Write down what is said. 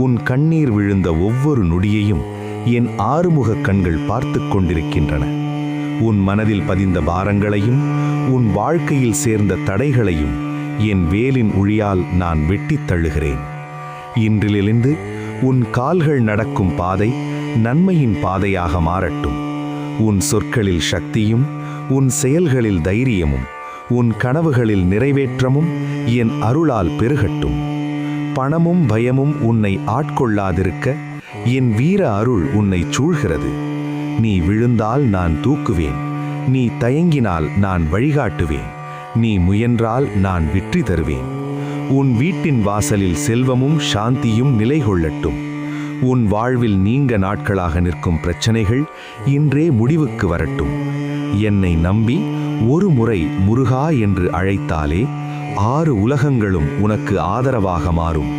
உன் கண்ணீர் விழுந்த ஒவ்வொரு நொடியையும் என் ஆறுமுகக் கண்கள் பார்த்து கொண்டிருக்கின்றன. உன் மனதில் பதிந்த பாரங்களையும் உன் வாழ்க்கையில் சேர்ந்த தடைகளையும் என் வேலின் உழியால் நான் வெட்டித் தள்ளுகிறேன். இன்றிலிருந்து உன் கால்கள் நடக்கும் பாதை நன்மையின் பாதையாக மாறட்டும். உன் சொற்களில் சக்தியும் உன் செயல்களில் தைரியமும் உன் கனவுகளில் நிறைவேற்றமும் என் அருளால் பெருகட்டும். பணமும் பயமும் உன்னை ஆட்கொள்ளாதிருக்க என் வீர அருள் உன்னை சூழ்கிறது. நீ விழுந்தால் நான் தூக்குவேன், நீ தயங்கினால் நான் வழிகாட்டுவேன், நீ முயன்றால் நான் வெற்றி தருவேன். உன் வீட்டின் வாசலில் செல்வமும் சாந்தியும் நிலை கொள்ளட்டும். உன் வாழ்வில் நீண்ட நாட்களாக நிற்கும் பிரச்சனைகள் இன்றே முடிவுக்கு வரட்டும். என்னை நம்பி ஒரு முறை முருகா என்று அழைத்தாலே 6 உலகங்களும் உனக்கு ஆதரவாக மாறும்.